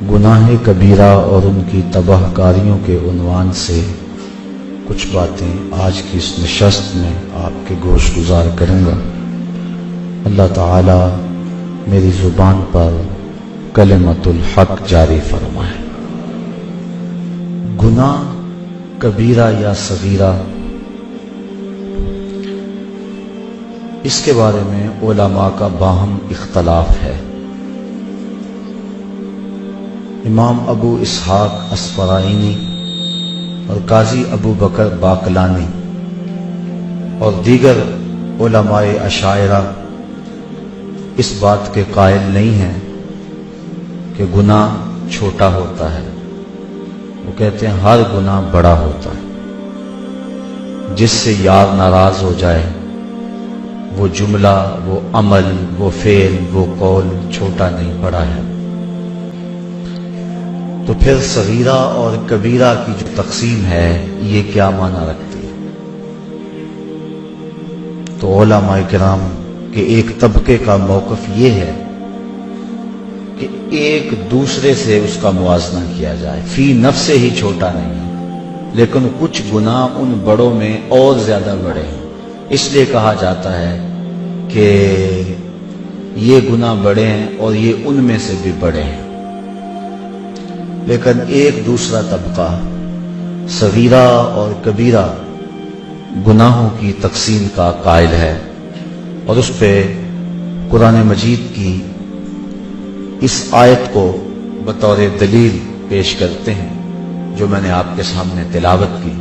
گناہ کبیرہ اور ان کی تباہ کاریوں کے عنوان سے کچھ باتیں آج کی اس نشست میں آپ کے گوش گزار کروں گا۔ اللہ تعالی میری زبان پر کلمۃ الحق جاری فرمائے۔ گناہ کبیرہ یا صغیرہ، اس کے بارے میں علماء کا باہم اختلاف ہے۔ امام ابو اسحاق اسفرائینی اور قاضی ابو بکر باقلانی اور دیگر علماء اشاعرہ اس بات کے قائل نہیں ہیں کہ گناہ چھوٹا ہوتا ہے۔ وہ کہتے ہیں ہر گناہ بڑا ہوتا ہے۔ جس سے یار ناراض ہو جائے، وہ جملہ، وہ عمل، وہ فعل، وہ قول چھوٹا نہیں، بڑا ہے۔ تو پھر صغیرہ اور کبیرہ کی جو تقسیم ہے یہ کیا معنی رکھتی ہے؟ تو علماء کرام کے ایک طبقے کا موقف یہ ہے کہ ایک دوسرے سے اس کا موازنہ کیا جائے، فی نفس سے ہی چھوٹا نہیں ہے، لیکن کچھ گناہ ان بڑوں میں اور زیادہ بڑے ہیں، اس لیے کہا جاتا ہے کہ یہ گناہ بڑے ہیں اور یہ ان میں سے بھی بڑے ہیں۔ لیکن ایک دوسرا طبقہ صغیرہ اور کبیرہ گناہوں کی تقسیم کا قائل ہے، اور اس پہ قرآن مجید کی اس آیت کو بطور دلیل پیش کرتے ہیں جو میں نے آپ کے سامنے تلاوت کی،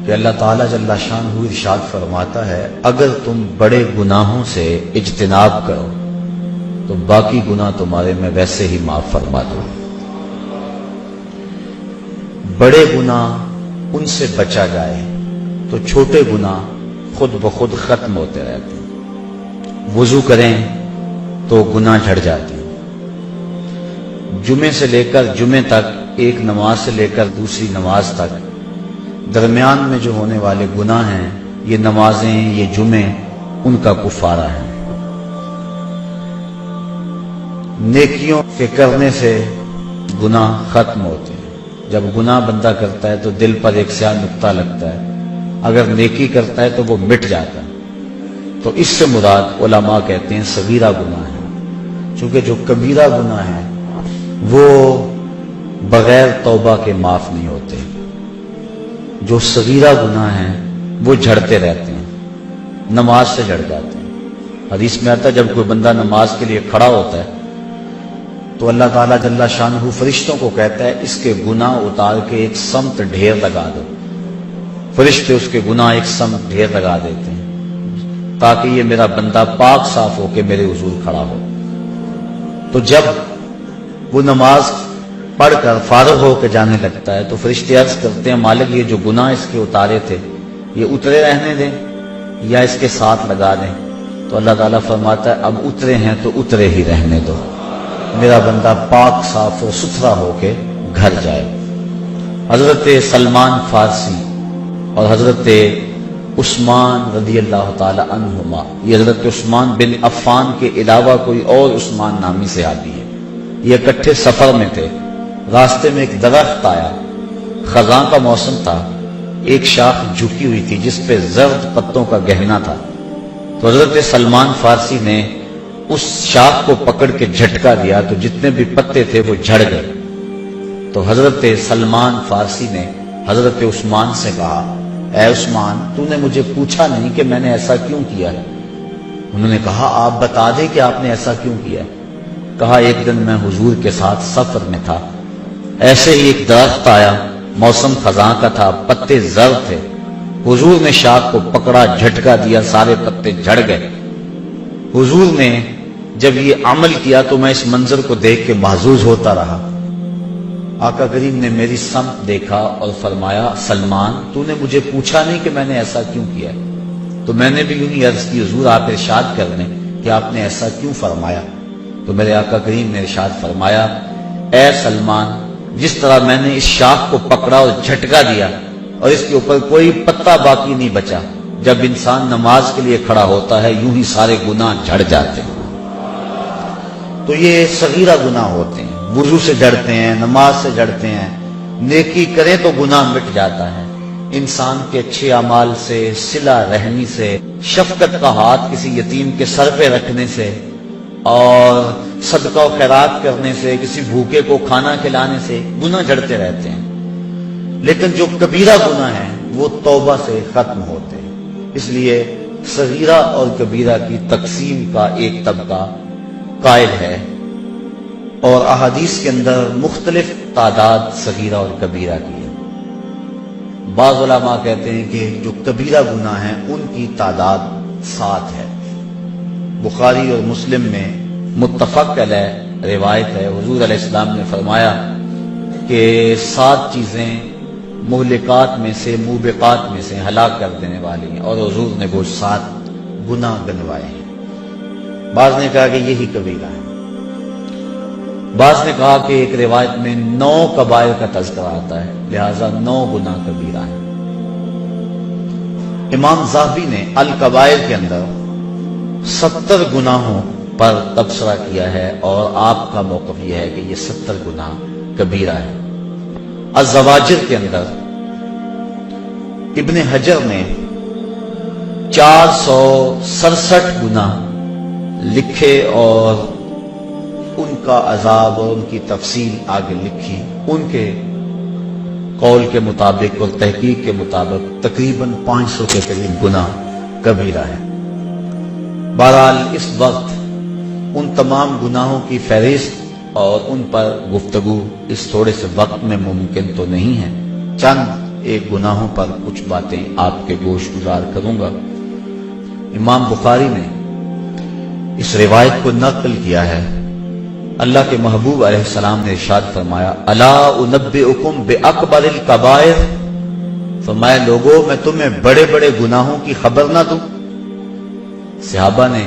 کہ اللہ تعالیٰ جل شانہ ارشاد فرماتا ہے اگر تم بڑے گناہوں سے اجتناب کرو تو باقی گناہ تمہارے میں ویسے ہی معاف فرما دو۔ بڑے گناہ ان سے بچا جائے تو چھوٹے گناہ خود بخود ختم ہوتے رہتے ہیں۔ وضو کریں تو گناہ جھڑ جاتے ہیں۔ جمعے سے لے کر جمعے تک، ایک نماز سے لے کر دوسری نماز تک درمیان میں جو ہونے والے گناہ ہیں، یہ نمازیں، یہ جمعے، ان کا کفارہ ہے۔ نیکیوں کے کرنے سے گناہ ختم ہوتے ہیں۔ جب گناہ بندہ کرتا ہے تو دل پر ایک سیاہ نقطہ لگتا ہے، اگر نیکی کرتا ہے تو وہ مٹ جاتا ہے۔ تو اس سے مراد علماء کہتے ہیں صغیرہ گناہ ہے، چونکہ جو کبیرہ گناہ ہیں وہ بغیر توبہ کے معاف نہیں ہوتے۔ جو صغیرہ گناہ ہیں وہ جھڑتے رہتے ہیں، نماز سے جھڑ جاتے ہیں۔ حدیث میں آتا ہے جب کوئی بندہ نماز کے لیے کھڑا ہوتا ہے تو اللہ تعالیٰ جل شانہ فرشتوں کو کہتا ہے اس کے گناہ اتار کے ایک سمت ڈھیر لگا دو۔ فرشتے اس کے گناہ ایک سمت ڈھیر لگا دیتے ہیں تاکہ یہ میرا بندہ پاک صاف ہو کے میرے حضور کھڑا ہو۔ تو جب وہ نماز پڑھ کر فارغ ہو کے جانے لگتا ہے تو فرشتے عرض کرتے ہیں مالک یہ جو گناہ اس کے اتارے تھے یہ اترے رہنے دیں یا اس کے ساتھ لگا دیں؟ تو اللہ تعالیٰ فرماتا ہے اب اترے ہیں تو اترے ہی رہنے دو، میرا بندہ پاک صاف و ستھرا ہو کے گھر جائے۔ حضرت سلمان فارسی اور حضرت عثمان رضی اللہ تعالی عنہما، یہ حضرت عثمان بن عفان کے علاوہ کوئی اور عثمان نامی صحابی ہے، یہ اکٹھے سفر میں تھے۔ راستے میں ایک درخت آیا، خزاں کا موسم تھا، ایک شاخ جھکی ہوئی تھی جس پہ زرد پتوں کا گہنا تھا۔ تو حضرت سلمان فارسی نے اس شاخ کو پکڑ کے جھٹکا دیا تو جتنے بھی پتے تھے وہ جھڑ گئے۔ تو حضرت سلمان فارسی نے حضرت عثمان سے کہا اے عثمان تو نے مجھے پوچھا نہیں کہ میں نے ایسا کیوں کیا ہے؟ انہوں نے کہا آپ بتا دیں کہ آپ نے ایسا کیوں کیا ہے۔ کہا ایک دن میں حضور کے ساتھ سفر میں تھا، ایسے ہی ایک درخت آیا، موسم خزاں کا تھا، پتے زرد تھے، حضور نے شاخ کو پکڑا، جھٹکا دیا، سارے پتے جھڑ گئے۔ حضور نے جب یہ عمل کیا تو میں اس منظر کو دیکھ کے محظوظ ہوتا رہا۔ آقا کریم نے میری سمت دیکھا اور فرمایا سلمان تو نے مجھے پوچھا نہیں کہ میں نے ایسا کیوں کیا ہے؟ تو میں نے بھی یوں ہی عرض کی حضور آپ ارشاد کر دیں کہ آپ نے ایسا کیوں فرمایا؟ تو میرے آقا کریم نے ارشاد فرمایا اے سلمان جس طرح میں نے اس شاخ کو پکڑا اور جھٹکا دیا اور اس کے اوپر کوئی پتا باقی نہیں بچا، جب انسان نماز کے لیے کھڑا ہوتا ہے یوں ہی سارے گناہ جھڑ جاتے ہیں۔ تو یہ صغیرہ گناہ ہوتے ہیں، وضو سے جڑتے ہیں، نماز سے جڑتے ہیں، نیکی کریں تو گناہ مٹ جاتا ہے۔ انسان کے اچھے اعمال سے، صلہ رحمی سے، شفقت کا ہاتھ کسی یتیم کے سر پہ رکھنے سے، اور صدقہ و خیرات کرنے سے، کسی بھوکے کو کھانا کھلانے سے گناہ جڑتے رہتے ہیں۔ لیکن جو کبیرہ گناہ ہیں وہ توبہ سے ختم ہوتے ہیں۔ اس لیے صغیرہ اور کبیرہ کی تقسیم کا ایک طبقہ قائل ہے، اور احادیث کے اندر مختلف تعداد صغیرہ اور کبیرہ کی ہے۔ بعض علماء کہتے ہیں کہ جو کبیرہ گناہ ہیں ان کی تعداد 7 ہے۔ بخاری اور مسلم میں متفق علیہ روایت ہے، حضور علیہ السلام نے فرمایا کہ 7 چیزیں مہلکات میں سے، موبقات میں سے، ہلاک کر دینے والی ہیں، اور حضور نے وہ 7 گناہ گنوائے ہیں۔ بعض نے کہا کہ یہی کبیرہ ہے، بعض نے کہا کہ ایک روایت میں 9 کبائر کا تذکرہ آتا ہے، لہذا 9 گناہ کبیرہ ہیں۔ امام ذہبی نے الکبائر کے اندر 70 گناہوں پر تبصرہ کیا ہے، اور آپ کا موقف یہ ہے کہ یہ 70 گناہ کبیرہ ہے۔ الزواجر کے اندر ابن حجر نے 467 گناہ لکھے اور ان کا عذاب اور ان کی تفصیل آگے لکھی۔ ان کے قول کے مطابق اور تحقیق کے مطابق تقریباً 500 کے قریب گناہ کبیرہ ہے۔ بہرحال اس وقت ان تمام گناہوں کی فہرست اور ان پر گفتگو اس تھوڑے سے وقت میں ممکن تو نہیں ہے۔ چند ایک گناہوں پر کچھ باتیں آپ کے گوش گزار کروں گا۔ امام بخاری نے اس روایت کو نقل کیا ہے، اللہ کے محبوب علیہ السلام نے ارشاد فرمایا، الا انبئکم باکبر الکبائر، فرمایا لوگوں میں تمہیں بڑے بڑے گناہوں کی خبر نہ دوں؟ صحابہ نے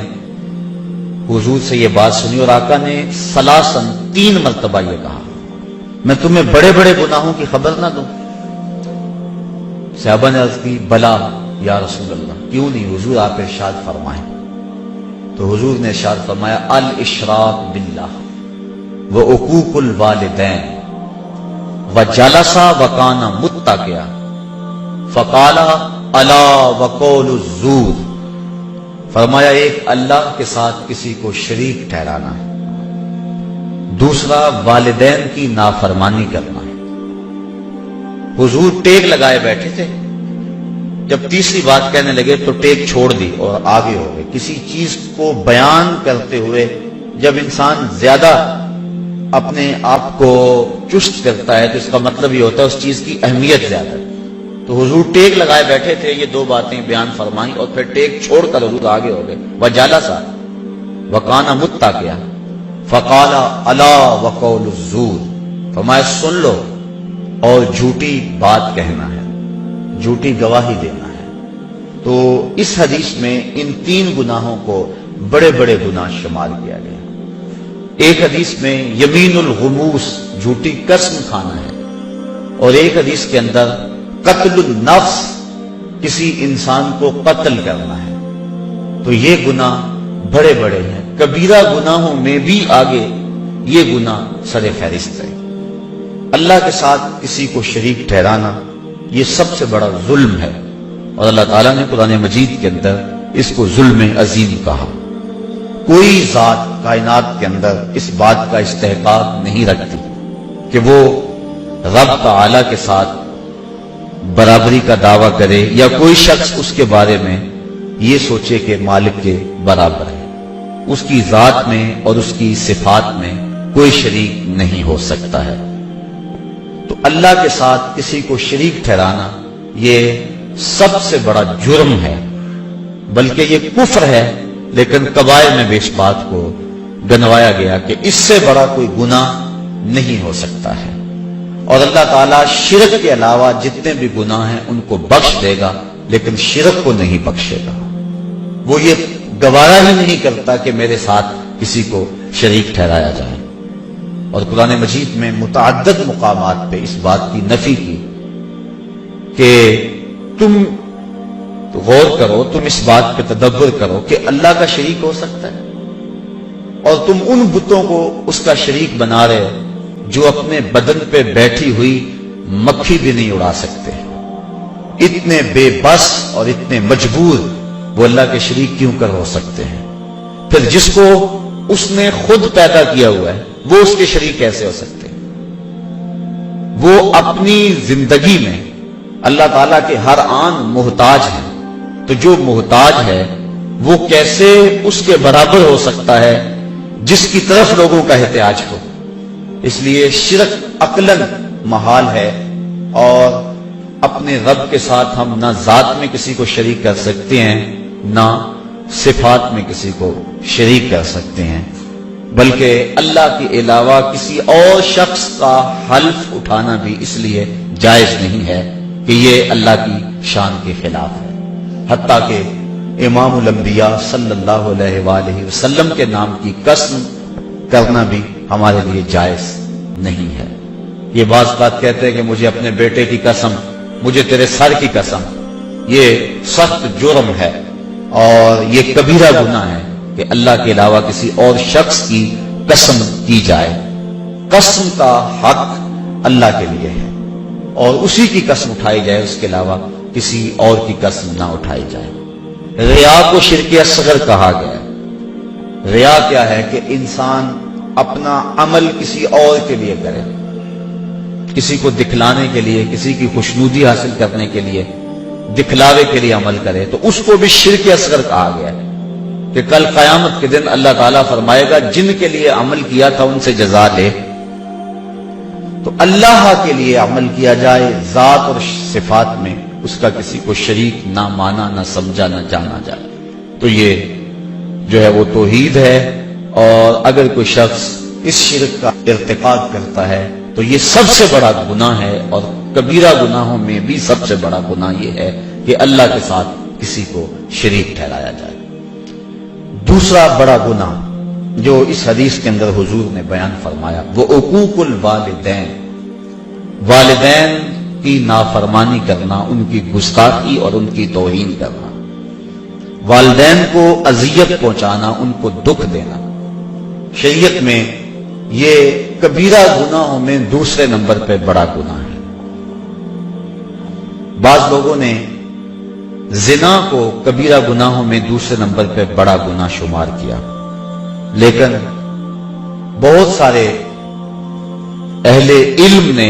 حضور سے یہ بات سنی اور آقا نے ثلاثاً 3 مرتبہ یہ کہا، میں تمہیں بڑے بڑے گناہوں کی خبر نہ دوں؟ صحابہ نے عرض کی، بلا یا رسول اللہ، کیوں نہیں حضور، آپ ارشاد فرمائیں۔ تو حضور نے ارشاد فرمایا، الاشراک باللہ وعقوق الوالدین وجلس وکان متکئا فقال الا وقول الزور، فرمایا ایک اللہ کے ساتھ کسی کو شریک ٹھہرانا ہے، دوسرا والدین کی نافرمانی کرنا ہے۔ حضور ٹیک لگائے بیٹھے تھے، جب تیسری بات کہنے لگے تو ٹیک چھوڑ دی اور آگے ہو گئے۔ کسی چیز کو بیان کرتے ہوئے جب انسان زیادہ اپنے آپ کو چست کرتا ہے تو اس کا مطلب یہ ہوتا ہے اس چیز کی اہمیت زیادہ ہے۔ تو حضور ٹیک لگائے بیٹھے تھے، یہ 2 باتیں بیان فرمائیں اور پھر ٹیک چھوڑ کر حضور آگے ہو گئے۔ وجلس وکان متکئا فقال الا وقول الزور، فرمایا سن لو، اور جھوٹی بات کہنا ہے، جھوٹی گواہی دینا ہے۔ تو اس حدیث میں ان 3 گناہوں کو بڑے بڑے گناہ شمار کیا گیا۔ ایک حدیث میں یمین الغموس، جھوٹی قسم کھانا ہے، اور ایک حدیث کے اندر قتل النفس، کسی انسان کو قتل کرنا ہے۔ تو یہ گناہ بڑے بڑے ہیں، کبیرہ گناہوں میں بھی آگے یہ گناہ سر فہرست ہے۔ اللہ کے ساتھ کسی کو شریک ٹھہرانا یہ سب سے بڑا ظلم ہے، اور اللہ تعالیٰ نے قرآن مجید کے اندر اس کو ظلم عظیم کہا۔ کوئی ذات کائنات کے اندر اس بات کا استحقاق نہیں رکھتی کہ وہ رب تعالیٰ کے ساتھ برابری کا دعویٰ کرے، یا کوئی شخص اس کے بارے میں یہ سوچے کہ مالک کے برابر ہے۔ اس کی ذات میں اور اس کی صفات میں کوئی شریک نہیں ہو سکتا ہے۔ تو اللہ کے ساتھ کسی کو شریک ٹھہرانا یہ سب سے بڑا جرم ہے، بلکہ یہ کفر ہے، لیکن کبائر میں بھی اس بات کو گنوایا گیا کہ اس سے بڑا کوئی گناہ نہیں ہو سکتا ہے۔ اور اللہ تعالیٰ شرک کے علاوہ جتنے بھی گناہ ہیں ان کو بخش دے گا، لیکن شرک کو نہیں بخشے گا۔ وہ یہ گوارا ہی نہیں کرتا کہ میرے ساتھ کسی کو شریک ٹھہرایا جائے۔ اور قرآن مجید میں متعدد مقامات پہ اس بات کی نفی کی کہ تم غور کرو، تم اس بات پہ تدبر کرو کہ اللہ کا شریک ہو سکتا ہے، اور تم ان بتوں کو اس کا شریک بنا رہے ہو جو اپنے بدن پہ بیٹھی ہوئی مکھی بھی نہیں اڑا سکتے. اتنے بے بس اور اتنے مجبور وہ اللہ کے شریک کیوں کر ہو سکتے ہیں؟ پھر جس کو اس نے خود پیدا کیا ہوا ہے وہ اس کے شریک کیسے ہو سکتے ہیں؟ وہ اپنی زندگی میں اللہ تعالیٰ کے ہر آن محتاج ہے، تو جو محتاج ہے وہ کیسے اس کے برابر ہو سکتا ہے جس کی طرف لوگوں کا احتیاج ہو؟ اس لیے شرک عقلاً محال ہے، اور اپنے رب کے ساتھ ہم نہ ذات میں کسی کو شریک کر سکتے ہیں نہ صفات میں کسی کو شریک کر سکتے ہیں، بلکہ اللہ کے علاوہ کسی اور شخص کا حلف اٹھانا بھی اس لیے جائز نہیں ہے کہ یہ اللہ کی شان کے خلاف ہے. حتیٰ کہ امام الانبیاء صلی اللہ علیہ وآلہ وسلم کے نام کی قسم کرنا بھی ہمارے لیے جائز نہیں ہے. یہ بعض بات کہتے ہیں کہ مجھے اپنے بیٹے کی قسم، مجھے تیرے سر کی قسم، یہ سخت جرم ہے اور یہ کبیرہ گناہ ہے کہ اللہ کے علاوہ کسی اور شخص کی قسم کی جائے. قسم کا حق اللہ کے لیے ہے اور اسی کی قسم اٹھائی جائے، اس کے علاوہ کسی اور کی قسم نہ اٹھائی جائے. ریا کو شرک اصغر کہا گیا ہے. ریا کیا ہے کہ انسان اپنا عمل کسی اور کے لیے کرے، کسی کو دکھلانے کے لیے، کسی کی خوشنودی حاصل کرنے کے لیے، دکھلاوے کے لیے عمل کرے، تو اس کو بھی شرک اصغر کہا گیا ہے کہ کل قیامت کے دن اللہ تعالیٰ فرمائے گا جن کے لیے عمل کیا تھا ان سے جزا لے. تو اللہ کے لیے عمل کیا جائے ذات اور صفات میں، اس کا کسی کو شریک نہ مانا، نہ سمجھا، نہ جانا جائے، تو یہ جو ہے وہ توحید ہے. اور اگر کوئی شخص اس شرک کا ارتکاب کرتا ہے تو یہ سب سے بڑا گناہ ہے، اور کبیرہ گناہوں میں بھی سب سے بڑا گناہ یہ ہے کہ اللہ کے ساتھ کسی کو شریک ٹھہرایا جائے. دوسرا بڑا گناہ جو اس حدیث کے اندر حضور نے بیان فرمایا وہ عقوق الوالدین، والدین کی نافرمانی کرنا، ان کی گستاخی اور ان کی توہین کرنا، والدین کو اذیت پہنچانا، ان کو دکھ دینا. شریعت میں یہ کبیرہ گناہوں میں دوسرے نمبر پہ بڑا گناہ ہے. بعض لوگوں نے زنا کو کبیرہ گناہوں میں دوسرے نمبر پہ بڑا گناہ شمار کیا، لیکن بہت سارے اہل علم نے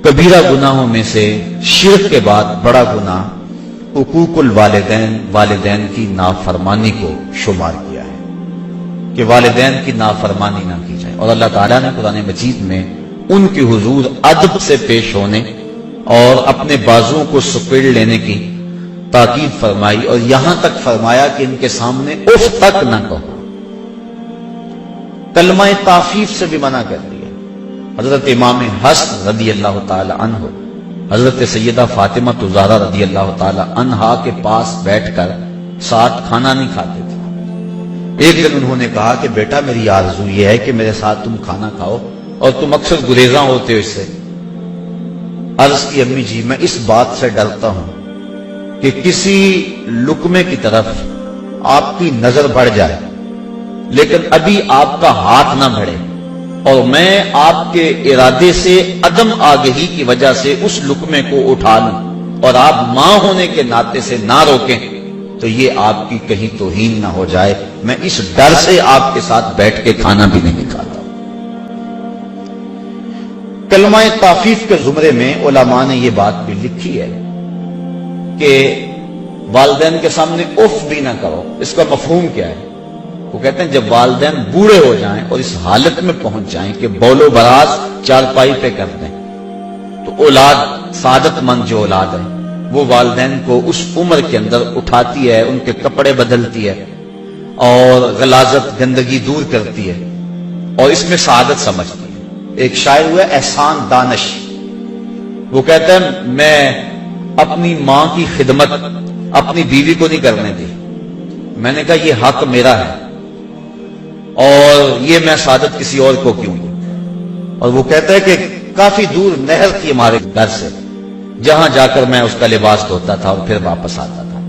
کبیرہ گناہوں میں سے شرک کے بعد بڑا گناہ حقوق الوالدین، والدین کی نافرمانی کو شمار کیا ہے کہ والدین کی نافرمانی نہ کی جائے. اور اللہ تعالیٰ نے قرآن مجید میں ان کے حضور ادب سے پیش ہونے اور اپنے بازوؤں کو سپیڑ لینے کی تاکید فرمائی، اور یہاں تک فرمایا کہ ان کے سامنے اف تک نہ کہو. کلمہ تعفیف سے بھی منع کر دیا. حضرت امام حسن رضی اللہ تعالی عنہ حضرت سیدہ فاطمہ زہرا رضی اللہ تعالی عنہا کے پاس بیٹھ کر ساتھ کھانا نہیں کھاتے تھے. ایک دن انہوں نے کہا کہ بیٹا میری آرزو یہ ہے کہ میرے ساتھ تم کھانا کھاؤ، اور تم اکثر گریزاں ہوتے ہو اس سے. عرض کی امی جی میں اس بات سے ڈرتا ہوں کہ کسی لقمے کی طرف آپ کی نظر بڑھ جائے لیکن ابھی آپ کا ہاتھ نہ بڑھے، اور میں آپ کے ارادے سے عدم آگہی کی وجہ سے اس لقمے کو اٹھا لوں اور آپ ماں ہونے کے ناطے سے نہ روکیں تو یہ آپ کی کہیں توہین نہ ہو جائے. میں اس ڈر سے آپ کے ساتھ بیٹھ کے کھانا بھی نہیں کھاتا. کلمہ تعفیف کے زمرے میں علماء نے یہ بات بھی لکھی ہے کہ والدین کے سامنے اف بھی نہ کرو. اس کا مفہوم کیا ہے؟ وہ کہتے ہیں جب والدین بوڑھے ہو جائیں اور اس حالت میں پہنچ جائیں کہ بول و براز چارپائی پہ کر دیں، تو اولاد، سعادت مند جو اولاد ہے وہ والدین کو اس عمر کے اندر اٹھاتی ہے، ان کے کپڑے بدلتی ہے اور غلاظت، گندگی دور کرتی ہے اور اس میں سعادت سمجھتی ہے. ایک شاعر ہوا احسان دانش، وہ کہتا ہے میں اپنی ماں کی خدمت اپنی بیوی کو نہیں کرنے دی. میں نے کہا یہ حق میرا ہے اور یہ میں سعادت کسی اور کو کیوں دوں. اور وہ کہتا ہے کہ کافی دور نہر تھی ہمارے گھر سے جہاں جا کر میں اس کا لباس دھوتا تھا اور پھر واپس آتا تھا.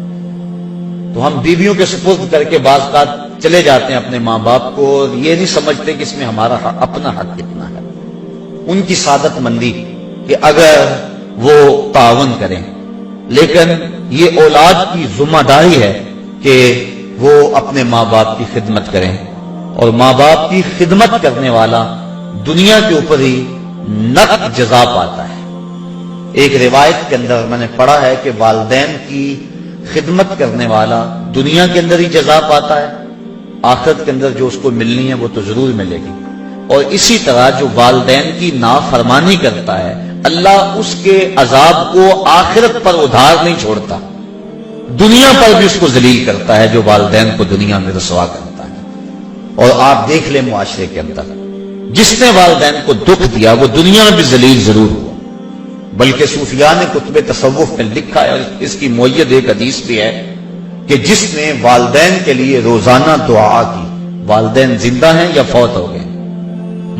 تو ہم بیویوں کے سپرد کر کے بعض اوقات چلے جاتے ہیں اپنے ماں باپ کو اور یہ نہیں سمجھتے کہ اس میں ہمارا اپنا حق کتنا ہے. ان کی سعادت مندی کہ اگر وہ تعاون کریں، لیکن یہ اولاد کی ذمہ داری ہے کہ وہ اپنے ماں باپ کی خدمت کریں، اور ماں باپ کی خدمت کرنے والا دنیا کے اوپر ہی نقد جزا پاتا ہے. ایک روایت کے اندر میں نے پڑھا ہے کہ والدین کی خدمت کرنے والا دنیا کے اندر ہی جزا پاتا ہے، آخرت کے اندر جو اس کو ملنی ہے وہ تو ضرور ملے گی. اور اسی طرح جو والدین کی نافرمانی کرتا ہے اللہ اس کے عذاب کو آخرت پر ادھار نہیں چھوڑتا، دنیا پر بھی اس کو ذلیل کرتا ہے جو والدین کو دنیا میں رسوا کرتا ہے. اور آپ دیکھ لیں معاشرے کے اندر جس نے والدین کو دکھ دیا وہ دنیا میں بھی ذلیل ضرور ہوا. بلکہ صوفیاء نے کتب تصوف میں لکھا ہے، اور اس کی مؤید ایک حدیث بھی ہے کہ جس نے والدین کے لیے روزانہ دعا کی، والدین زندہ ہیں یا فوت ہو گئے،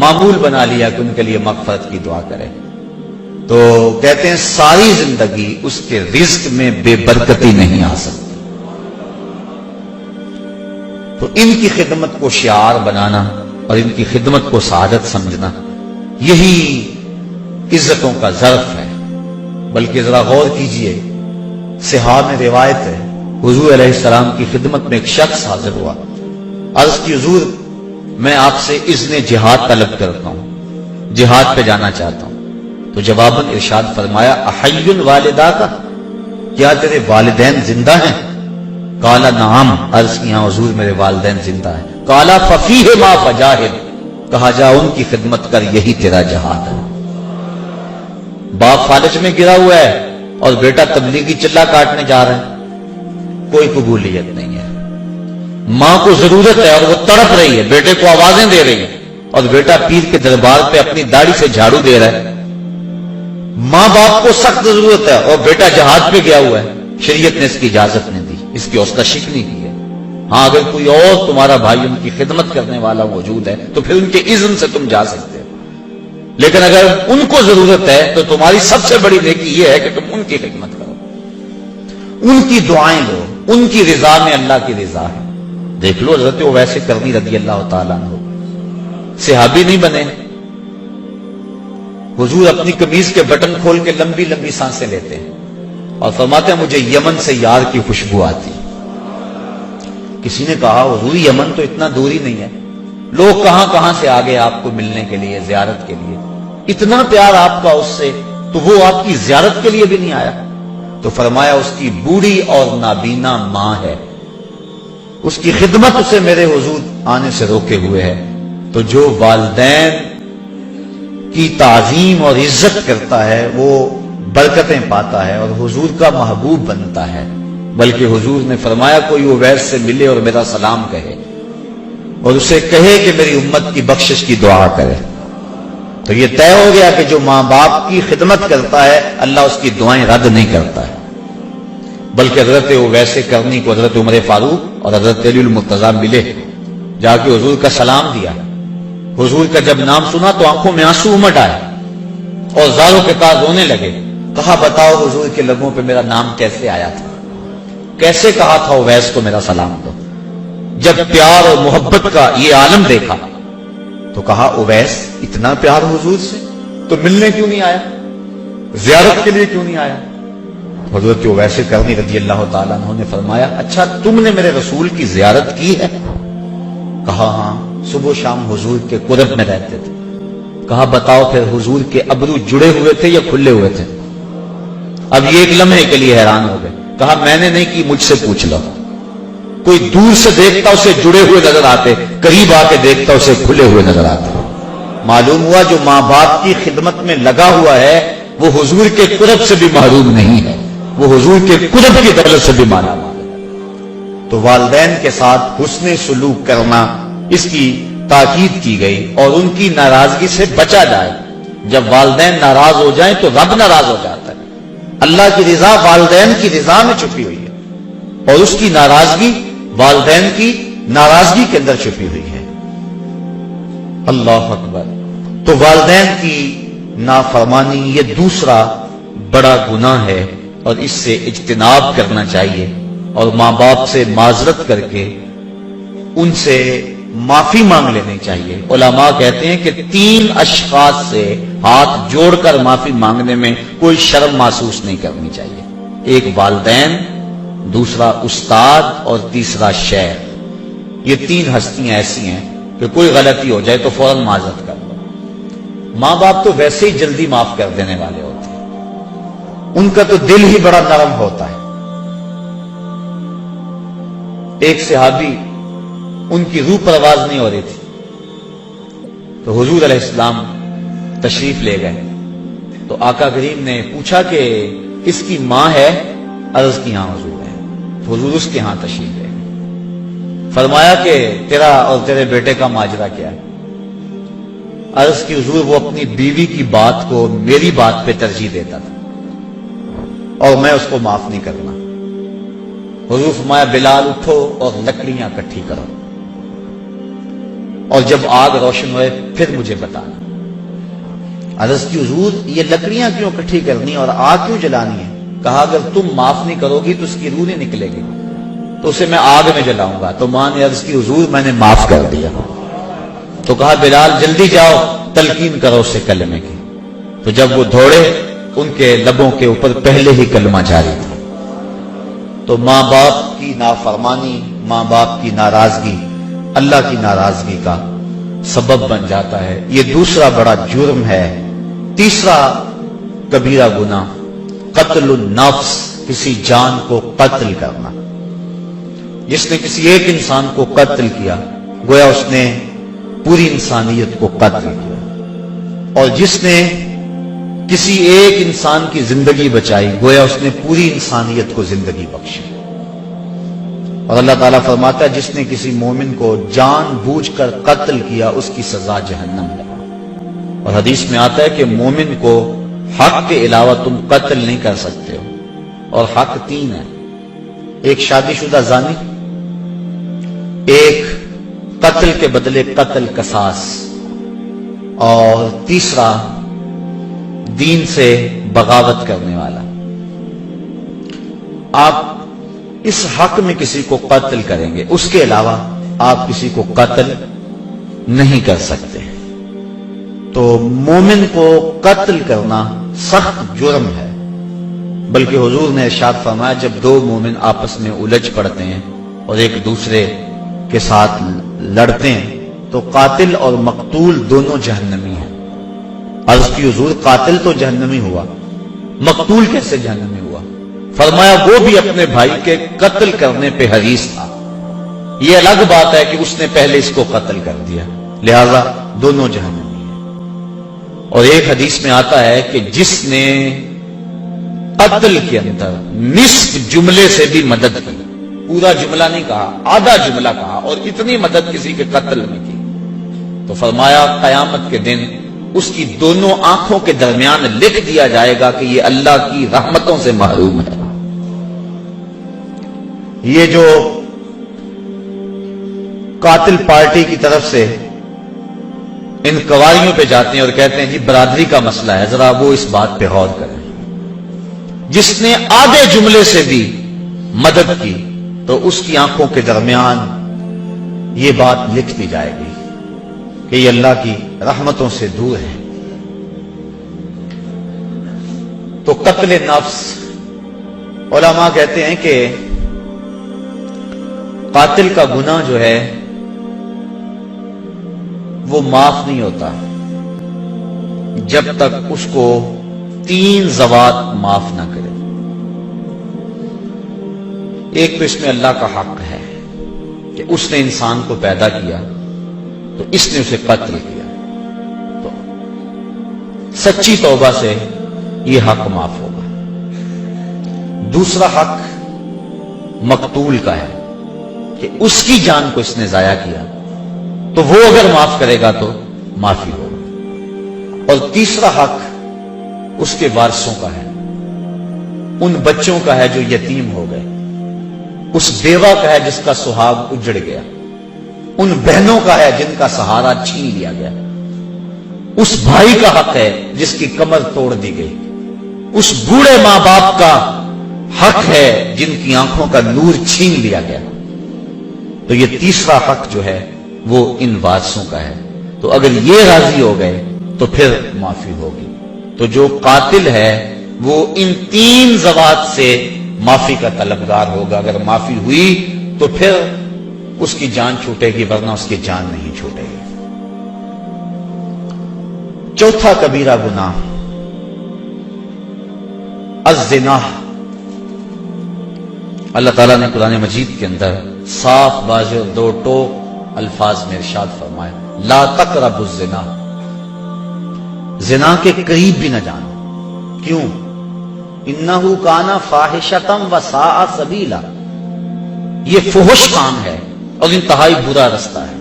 معمول بنا لیا کہ ان کے لیے مغفرت کی دعا کرے، تو کہتے ہیں ساری زندگی اس کے رزق میں بے برکتی نہیں آ سکتی. تو ان کی خدمت کو شعار بنانا اور ان کی خدمت کو سعادت سمجھنا یہی عزتوں کا ظرف ہے. بلکہ ذرا غور کیجئے، صحاح میں روایت ہے حضور علیہ السلام کی خدمت میں ایک شخص حاضر ہوا، عرض کی حضور میں آپ سے اذن جہاد طلب کرتا ہوں، جہاد پہ جانا چاہتا ہوں. تو جواباً ارشاد فرمایا احی والدہ کا، کیا تیرے والدین زندہ ہیں؟ قال نعم، عرض کی ہاں حضور میرے والدین زندہ ہیں. قال ففیہ ما فجاہد، کہا جا ان کی خدمت کر، یہی تیرا جہاد ہے. باپ فالج میں گرا ہوا ہے اور بیٹا تبلیغی چلہ کاٹنے جا رہا ہے، کوئی قبولیت نہیں ہے. ماں کو ضرورت ہے اور وہ تڑپ رہی ہے، بیٹے کو آوازیں دے رہی ہے، اور بیٹا پیر کے دربار پہ اپنی داڑھی سے جھاڑو دے رہا ہے. ماں باپ کو سخت ضرورت ہے اور بیٹا جہاد پہ گیا ہوا ہے، شریعت نے اس کی اجازت نہیں دی، اس کی حوصلہ شکنی کی ہے. ہاں اگر کوئی اور تمہارا بھائی ان کی خدمت کرنے والا موجود ہے تو پھر ان کے اذن سے تم جا سکتے ہو، لیکن اگر ان کو ضرورت ہے تو تمہاری سب سے بڑی نیکی یہ ہے کہ تم ان کی خدمت کرو، ان کی دعائیں لو، ان کی رضا میں اللہ کی رضا ہے. دیکھ لو حضرت اویس کرنی رضی اللہ تعالیٰ عنہ صحابی نہیں بنے، حضور اپنی قمیض کے بٹن کھول کے لمبی لمبی سانسیں لیتے ہیں اور فرماتے ہیں مجھے یمن سے یار کی خوشبو آتی. کسی نے کہا حضور یمن تو اتنا دور ہی نہیں ہے، لوگ کہاں کہاں سے آگے آپ کو ملنے کے لیے، زیارت کے لیے، اتنا پیار آپ کا اس سے، تو وہ آپ کی زیارت کے لیے بھی نہیں آیا. تو فرمایا اس کی بوڑھی اور نابینا ماں ہے، اس کی خدمت اسے میرے حضور آنے سے روکے ہوئے ہے. تو جو والدین کی تعظیم اور عزت کرتا ہے وہ برکتیں پاتا ہے اور حضور کا محبوب بنتا ہے. بلکہ حضور نے فرمایا کوئی اویس سے ملے اور میرا سلام کہے اور اسے کہے کہ میری امت کی بخشش کی دعا کرے، تو یہ طے ہو گیا کہ جو ماں باپ کی خدمت کرتا ہے اللہ اس کی دعائیں رد نہیں کرتا ہے. بلکہ حضرت اویس کرنی کو حضرت عمر فاروق اور حضرت علی المرتضیٰ ملے، جا کے حضور کا سلام دیا. حضور کا جب نام سنا تو آنکھوں میں آنسو امٹ آئے اور زاروں کے پاس رونے لگے. کہا بتاؤ حضور کے لبوں پہ میرا نام کیسے آیا تھا، کیسے کہا تھا اویس کو میرا سلام دو. جب پیار اور محبت کا یہ عالم دیکھا تو کہا اویس اتنا پیار حضور سے تو ملنے کیوں نہیں آیا، زیارت کے لیے کیوں نہیں آیا؟ حضرت اویس کرنی رضی اللہ تعالیٰ عنہ نے فرمایا اچھا تم نے میرے رسول کی زیارت کی ہے؟ کہا ہاں، صبح و شام حضور کے قرب میں رہتے تھے. کہا بتاؤ پھر حضور کے ابرو جڑے ہوئے تھے یا کھلے ہوئے تھے؟ اب یہ ایک لمحے کے لیے حیران ہو گئے. کہا میں نے نہیں کی، مجھ سے پوچھ لو. کوئی دور سے دیکھتا اسے جڑے ہوئے نظر آتے، قریب آ کے دیکھتا اسے کھلے ہوئے نظر آتے. معلوم ہوا جو ماں باپ کی خدمت میں لگا ہوا ہے وہ حضور کے قرب سے بھی محروم نہیں ہے، وہ حضور کے قرب کی دولت سے بھی مالا مال ہے. تو والدین کے ساتھ حسن سلوک کرنا اس کی تاکید کی گئی اور ان کی ناراضگی سے بچا جائے. جب والدین ناراض ہو جائیں تو رب ناراض ہو جاتا ہے. اللہ کی رضا والدین کی رضا میں چھپی ہوئی ہے اور اس کی ناراضگی والدین کی ناراضگی کے اندر چھپی ہوئی ہے. اللہ اکبر. تو والدین کی نافرمانی یہ دوسرا بڑا گناہ ہے اور اس سے اجتناب کرنا چاہیے اور ماں باپ سے معذرت کر کے ان سے معافی مانگ لینی چاہیے۔ علماء کہتے ہیں کہ 3 اشخاص سے ہاتھ جوڑ کر معافی مانگنے میں کوئی شرم محسوس نہیں کرنی چاہیے۔ ایک والدین، دوسرا استاد اور تیسرا شیخ۔ یہ 3 ہستیاں ایسی ہیں کہ کوئی غلطی ہو جائے تو فوراً معذرت کر دو۔ ماں باپ تو ویسے ہی جلدی معاف کر دینے والے ہوتے ہیں، ان کا تو دل ہی بڑا نرم ہوتا ہے۔ ایک صحابی، ان کی روح پرواز نہیں ہو رہی تھی، تو حضور علیہ السلام تشریف لے گئے، تو آقا کریم نے پوچھا کہ اس کی ماں ہے؟ عرض کی ہاں حضور ہے۔ تو حضور اس کے ہاں تشریف لے گئے، فرمایا کہ تیرا اور تیرے بیٹے کا ماجرا کیا ہے؟ عرض کی حضور وہ اپنی بیوی کی بات کو میری بات پہ ترجیح دیتا تھا اور میں اس کو معاف نہیں کرنا۔ حضور فرمایا بلال اٹھو اور لکڑیاں اکٹھی کرو، اور جب آگ روشن ہوئے پھر مجھے بتانا۔ عرض کی حضور یہ لکڑیاں کیوں اکٹھی کرنی اور آگ کیوں جلانی ہے؟ کہا اگر تم معاف نہیں کرو گی تو اس کی روح نہیں نکلے گی، تو اسے میں آگ میں جلاؤں گا۔ تو ماں نے عرض کی حضور میں نے معاف کر دیا۔ تو کہا بلال جلدی جاؤ تلقین کرو اسے کلمے کی۔ تو جب وہ دوڑے ان کے لبوں کے اوپر پہلے ہی کلمہ جاری تھا۔ تو ماں باپ کی نافرمانی، ماں باپ کی ناراضگی اللہ کی ناراضگی کا سبب بن جاتا ہے۔ یہ دوسرا بڑا جرم ہے۔ تیسرا کبیرہ گناہ قتل النفس، کسی جان کو قتل کرنا۔ جس نے کسی ایک انسان کو قتل کیا گویا اس نے پوری انسانیت کو قتل کیا، اور جس نے کسی ایک انسان کی زندگی بچائی گویا اس نے پوری انسانیت کو زندگی بخشی۔ اور اللہ تعالیٰ فرماتا ہے جس نے کسی مومن کو جان بوجھ کر قتل کیا اس کی سزا جہنم ہے۔ اور حدیث میں آتا ہے کہ مومن کو حق کے علاوہ تم قتل نہیں کر سکتے ہو، اور حق 3 ہے۔ ایک شادی شدہ زانی، ایک قتل کے بدلے قتل قصاص، اور تیسرا دین سے بغاوت کرنے والا۔ آپ اس حق میں کسی کو قتل کریں گے، اس کے علاوہ آپ کسی کو قتل نہیں کر سکتے۔ تو مومن کو قتل کرنا سخت جرم ہے، بلکہ حضور نے ارشاد فرمایا جب 2 مومن آپس میں الجھ پڑتے ہیں اور ایک دوسرے کے ساتھ لڑتے ہیں تو قاتل اور مقتول دونوں جہنمی ہیں۔ عرض کی حضور قاتل تو جہنمی ہوا، مقتول کیسے جہنمی ہوا؟ فرمایا وہ بھی اپنے بھائی کے قتل کرنے پہ حریص تھا، یہ الگ بات ہے کہ اس نے پہلے اس کو قتل کر دیا، لہذا دونوں جہنمی ہیں۔ اور ایک حدیث میں آتا ہے کہ جس نے قتل کے اندر نصف جملے سے بھی مدد کی، پورا جملہ نہیں کہا، آدھا جملہ کہا، اور اتنی مدد کسی کے قتل میں کی، تو فرمایا قیامت کے دن اس کی دونوں آنکھوں کے درمیان لکھ دیا جائے گا کہ یہ اللہ کی رحمتوں سے محروم ہے۔ یہ جو قاتل پارٹی کی طرف سے انکوائریوں پہ جاتے ہیں اور کہتے ہیں جی برادری کا مسئلہ ہے، ذرا وہ اس بات پہ غور کریں، جس نے آدھے جملے سے بھی مدد کی تو اس کی آنکھوں کے درمیان یہ بات لکھ دی جائے گی کہ یہ اللہ کی رحمتوں سے دور ہے۔ تو قتل نفس، علماء کہتے ہیں کہ قاتل کا گناہ جو ہے وہ معاف نہیں ہوتا جب تک اس کو 3 ذوات معاف نہ کرے۔ ایک تو اس میں اللہ کا حق ہے کہ اس نے انسان کو پیدا کیا تو اس نے اسے قتل کیا، تو سچی توبہ سے یہ حق معاف ہوگا۔ دوسرا حق مقتول کا ہے کہ اس کی جان کو اس نے ضائع کیا تو وہ اگر معاف کرے گا تو معافی ہوگا۔ اور تیسرا حق اس کے وارثوں کا ہے، ان بچوں کا ہے جو یتیم ہو گئے، اس بیوہ کا ہے جس کا سہاگ اجڑ گیا، ان بہنوں کا ہے جن کا سہارا چھین لیا گیا، اس بھائی کا حق ہے جس کی کمر توڑ دی گئی، اس بوڑھے ماں باپ کا حق ہے جن کی آنکھوں کا نور چھین لیا گیا۔ تو یہ تیسرا حق جو ہے وہ ان وارثوں کا ہے. تو اگر یہ راضی ہو گئے تو پھر معافی ہوگی. تو جو قاتل ہے وہ ان 3 ذوات سے معافی کا طلبگار ہوگا. اگر معافی ہوئی تو پھر اس کی جان چھوٹے گی، ورنہ اس کی جان نہیں چھوٹے گی. چوتھا کبیرہ گناہ الزنا. اللہ تعالیٰ نے قرآن مجید کے اندر صاف واضح 2 ٹوک الفاظ میں ارشاد فرمایا لا تقربوا الزنا. زنا کے قریب بھی نہ جانا. کیوں؟ انہ کان فاحشۃ وساء سبیلا. یہ فحش کام ہے اور انتہائی برا رستہ ہے.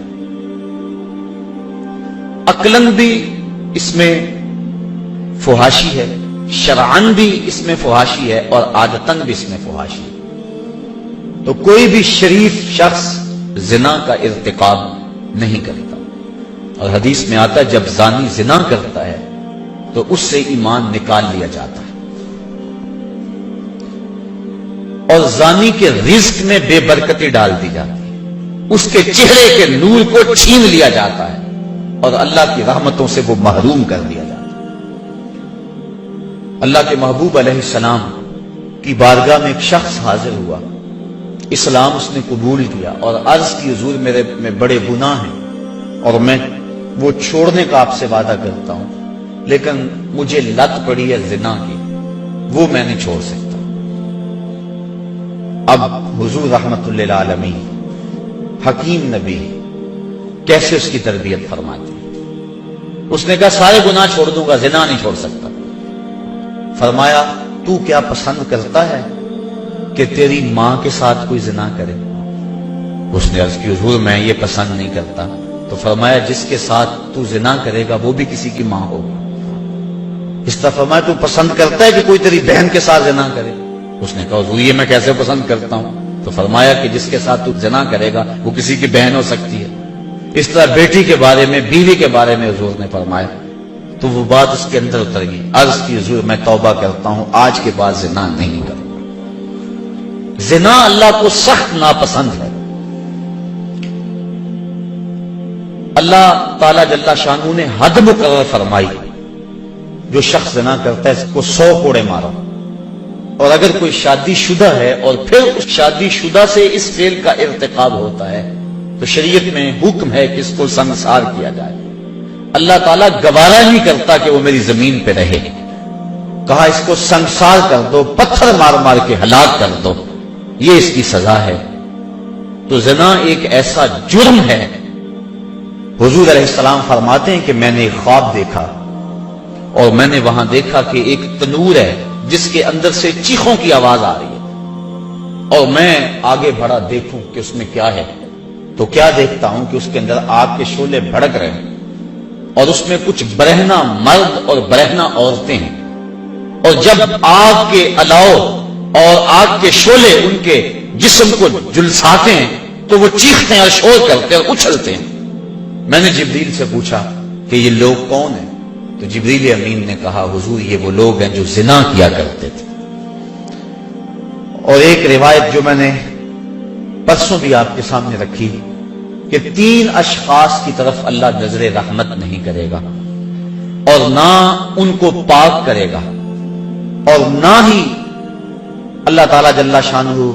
عقلاً بھی اس میں فحاشی ہے، شرعاً بھی اس میں فحاشی ہے، اور عادتاً بھی اس میں فحاشی ہے. تو کوئی بھی شریف شخص زنا کا ارتکاب نہیں کرتا. اور حدیث میں آتا ہے جب زانی زنا کرتا ہے تو اس سے ایمان نکال لیا جاتا ہے، اور زانی کے رزق میں بے برکتی ڈال دی جاتی ہے، اس کے چہرے کے نور کو چھین لیا جاتا ہے، اور اللہ کی رحمتوں سے وہ محروم کر دیا جاتا ہے. اللہ کے محبوب علیہ السلام کی بارگاہ میں ایک شخص حاضر ہوا، اسلام اس نے قبول کیا اور عرض کی حضور میرے میں بڑے گناہ ہیں اور میں وہ چھوڑنے کا آپ سے وعدہ کرتا ہوں، لیکن مجھے لت پڑی ہے زنا کی، وہ میں نہیں چھوڑ سکتا. اب حضور رحمت اللہ العالمین حکیم نبی کیسے اس کی تربیت فرماتے ہیں. اس نے کہا سارے گناہ چھوڑ دوں گا، زنا نہیں چھوڑ سکتا. فرمایا تو کیا پسند کرتا ہے کہ تیری ماں کے ساتھ کوئی زنا کرے؟ اس نے عرض کی حضور میں یہ پسند نہیں کرتا. تو فرمایا جس کے ساتھ تو زنا کرے گا وہ بھی کسی کی ماں ہوگی. اس طرح فرمایا تو پسند کرتا ہے کہ کوئی تیری بہن کے ساتھ زنا کرے؟ اس نے کہا حضور یہ میں کیسے پسند کرتا ہوں. تو فرمایا کہ جس کے ساتھ تو زنا کرے گا وہ کسی کی بہن ہو سکتی ہے. اس طرح بیٹی کے بارے میں، بیوی کے بارے میں حضور نے فرمایا. تو وہ بات اس کے اندر اتر گئی. عرض کی حضور میں توبہ کرتا ہوں، آج کے بعد زنا نہیں کروں. زنا اللہ کو سخت ناپسند ہے. اللہ تعالیٰ جل شانہ نے حد مقرر فرمائی، جو شخص زنا کرتا ہے اس کو 100 کوڑے مارو. اور اگر کوئی شادی شدہ ہے اور پھر اس شادی شدہ سے اس فعل کا ارتکاب ہوتا ہے تو شریعت میں حکم ہے کہ اس کو سنسار کیا جائے. اللہ تعالیٰ گوارا نہیں کرتا کہ وہ میری زمین پہ رہے. کہا اس کو سنسار کر دو، پتھر مار مار کے ہلاک کر دو، یہ اس کی سزا ہے. تو زنا ایک ایسا جرم ہے. حضور علیہ السلام فرماتے ہیں کہ میں نے ایک خواب دیکھا اور میں نے وہاں دیکھا کہ ایک تنور ہے جس کے اندر سے چیخوں کی آواز آ رہی ہے، اور میں آگے بڑھا دیکھوں کہ اس میں کیا ہے. تو کیا دیکھتا ہوں کہ اس کے اندر آگ کے شعلے بھڑک رہے ہیں، اور اس میں کچھ برہنہ مرد اور برہنہ عورتیں ہیں. اور جب آگ کے الاؤ اور آگ کے شعلے ان کے جسم کو جلساتے ہیں تو وہ چیختے ہیں اور شور کرتے ہیں اور اچھلتے ہیں. میں نے جبریل سے پوچھا کہ یہ لوگ کون ہیں؟ تو جبریل امین نے کہا حضور یہ وہ لوگ ہیں جو زنا کیا کرتے تھے. اور ایک روایت جو میں نے پرسوں بھی آپ کے سامنے رکھی کہ 3 اشخاص کی طرف اللہ نظر رحمت نہیں کرے گا، اور نہ ان کو پاک کرے گا، اور نہ ہی اللہ تعالیٰ جل شانہ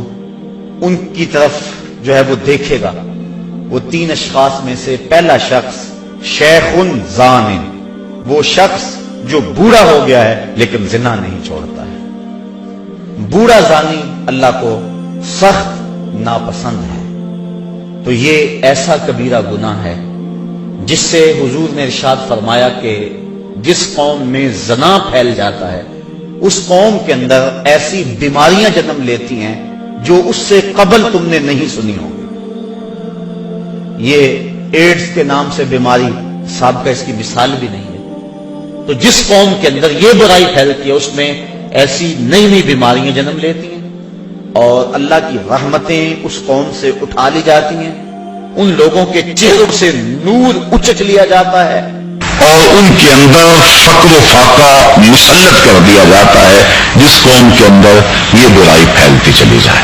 ان کی طرف جو ہے وہ دیکھے گا. وہ 3 اشخاص میں سے پہلا شخص شیخ زان، وہ شخص جو بوڑھا ہو گیا ہے لیکن زنا نہیں چھوڑتا ہے. بوڑھا زانی اللہ کو سخت ناپسند ہے. تو یہ ایسا کبیرہ گناہ ہے جس سے حضور نے ارشاد فرمایا کہ جس قوم میں زنا پھیل جاتا ہے اس قوم کے اندر ایسی بیماریاں جنم لیتی ہیں جو اس سے قبل تم نے نہیں سنی ہوگی. یہ ایڈز کے نام سے بیماری سابقہ اس کی مثال بھی نہیں ہے. تو جس قوم کے اندر یہ برائی پھیلتی ہے اس میں ایسی نئی نئی بیماریاں جنم لیتی ہیں اور اللہ کی رحمتیں اس قوم سے اٹھا لی جاتی ہیں. ان لوگوں کے چہروں سے نور اچک لیا جاتا ہے اور ان کے اندر فقر و فاقہ مسلط کر دیا جاتا ہے جس قوم کے اندر یہ برائی پھیلتی چلی جائے.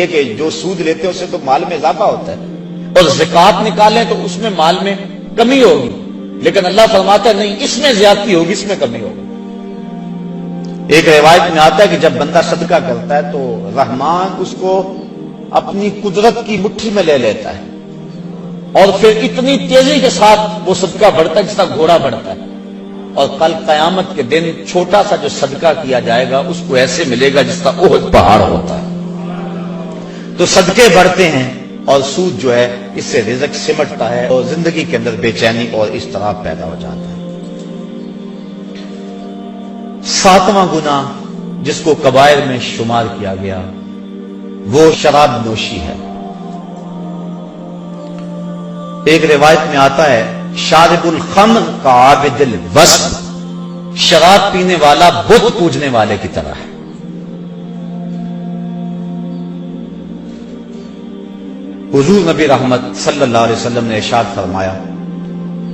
ہے کہ جو سود لیتے ہیں اس سے تو مال میں اضافہ ہوتا ہے، اور زکوٰۃ نکالیں تو اس میں مال میں کمی ہوگی، لیکن اللہ فرماتا ہے نہیں، اس میں زیادتی ہوگی، اس میں کمی ہوگی۔ ایک روایت میں آتا ہے کہ جب بندہ صدقہ کرتا ہے تو رحمان اس کو اپنی قدرت کی مٹھی میں لے لیتا ہے، اور پھر اتنی تیزی کے ساتھ وہ صدقہ بڑھتا ہے جس طرح گھوڑا بڑھتا ہے، اور کل قیامت کے دن چھوٹا سا جو صدقہ کیا جائے گا اس کو ایسے ملے گا جس طرح احد پہاڑ ہوتا ہے۔ تو صدقے بڑھتے ہیں اور سود جو ہے اس سے رزق سمٹتا ہے اور زندگی کے اندر بے چینی اور اضطراب پیدا ہو جاتا ہے۔ 7واں گناہ جس کو کبائر میں شمار کیا گیا وہ شراب نوشی ہے۔ ایک روایت میں آتا ہے شارب الخمر کا عابد الوسط، شراب پینے والا بت پوجنے والے کی طرح ہے۔ حضور نبی رحمت صلی اللہ علیہ وسلم نے ارشاد فرمایا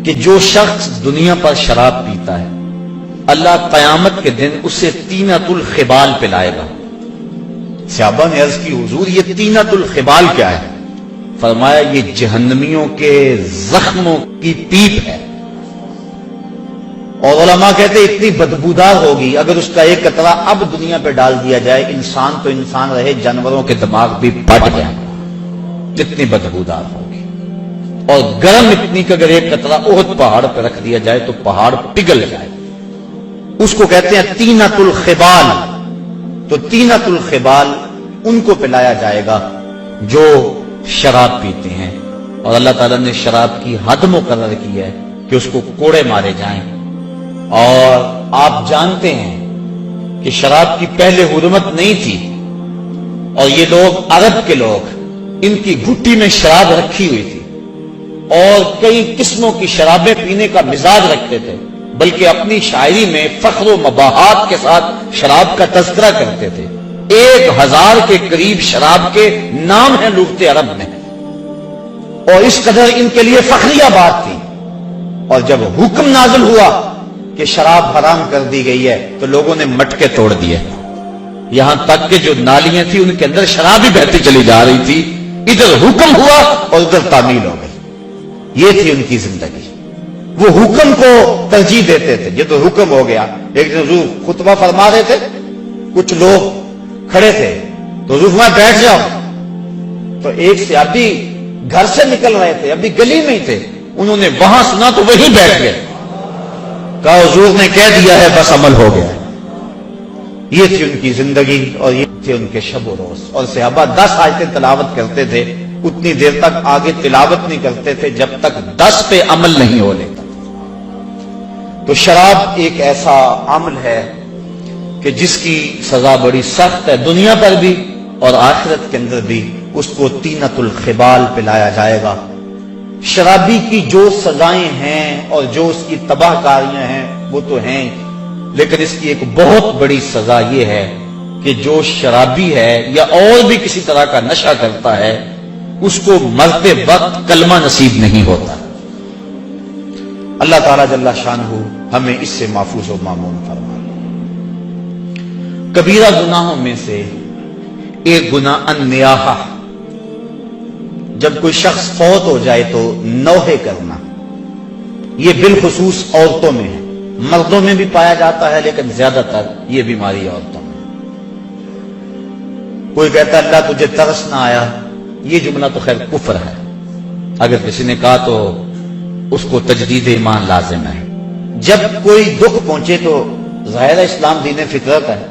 کہ جو شخص دنیا پر شراب پیتا ہے اللہ قیامت کے دن اسے طینۃ الخبال پلائے گا۔ صحابہ نے عرض کی حضور یہ طینۃ الخبال کیا ہے؟ فرمایا یہ جہنمیوں کے زخموں کی پیپ ہے، اور علماء کہتے ہیں اتنی بدبودار ہوگی اگر اس کا ایک قطرہ اب دنیا پہ ڈال دیا جائے، انسان تو انسان رہے جانوروں کے دماغ بھی پھٹ جائیں، اتنی بدبودار ہوگی، اور گرم اتنی کہ اگر ایک قطرہ احد پہاڑ پہ رکھ دیا جائے تو پہاڑ پگھل جائے۔ اس کو کہتے ہیں طینۃ الخبال۔ تو طینۃ الخبال ان کو پلایا جائے گا جو شراب پیتے ہیں، اور اللہ تعالیٰ نے شراب کی حد مقرر کی ہے کہ اس کو کوڑے مارے جائیں۔ اور آپ جانتے ہیں کہ شراب کی پہلے حرمت نہیں تھی، اور یہ لوگ عرب کے لوگ ان کی گھٹی میں شراب رکھی ہوئی تھی، اور کئی قسموں کی شرابیں پینے کا مزاج رکھتے تھے، بلکہ اپنی شاعری میں فخر و مباحات کے ساتھ شراب کا تذکرہ کرتے تھے۔ 1000 کے قریب شراب کے نام ہیں لغت عرب میں، اور اس قدر ان کے لیے فخریہ بات تھی۔ اور جب حکم نازل ہوا کہ شراب حرام کر دی گئی ہے تو لوگوں نے مٹکے توڑ دیے، یہاں تک کہ جو نالیاں تھیں ان کے اندر شراب ہی بہتی چلی جا رہی تھی، ادھر حکم ہوا اور ادھر تعمیل ہو گئی۔ یہ تھی ان کی زندگی، وہ حکم کو ترجیح دیتے تھے۔ یہ تو حکم ہو گیا۔ ایک دن حضور خطبہ فرما رہے تھے، کچھ لوگ کھڑے تھے تو حضور فرمایا بیٹھ جاؤ، تو ایک صحابی گھر سے نکل رہے تھے، ابھی گلی میں ہی تھے، انہوں نے وہاں سنا تو وہیں بیٹھ گئے، کہا حضور نے کہہ دیا ہے بس عمل ہو گیا۔ یہ تھی ان کی زندگی اور یہ تھے ان کے شب و روز۔ اور صحابہ 10 آیتیں تلاوت کرتے تھے، اتنی دیر تک آگے تلاوت نہیں کرتے تھے جب تک 10 پہ عمل نہیں ہو لیتا۔ تو شراب ایک ایسا عمل ہے کہ جس کی سزا بڑی سخت ہے، دنیا پر بھی اور آخرت کے اندر بھی اس کو طینۃ الخبال پلایا جائے گا۔ شرابی کی جو سزائیں ہیں اور جو اس کی تباہ کاریاں ہیں وہ تو ہیں، لیکن اس کی ایک بہت بڑی سزا یہ ہے کہ جو شرابی ہے یا اور بھی کسی طرح کا نشہ کرتا ہے اس کو مرتے وقت کلمہ نصیب نہیں ہوتا۔ اللہ تعالیٰ جل شانہ ہمیں اس سے محفوظ و مامون فرمائے۔ کبیرہ گناہوں میں سے ایک گناہ النیاحہ، جب کوئی شخص فوت ہو جائے تو نوحے کرنا، یہ بالخصوص عورتوں میں ہے، مردوں میں بھی پایا جاتا ہے لیکن زیادہ تر یہ بیماری عورتوں میں۔ کوئی کہتا ہے اللہ تجھے ترس نہ آیا، یہ جملہ تو خیر کفر ہے، اگر کسی نے کہا تو اس کو تجدید ایمان لازم ہے۔ جب کوئی دکھ پہنچے تو ظاہر اسلام دین فطرت ہے،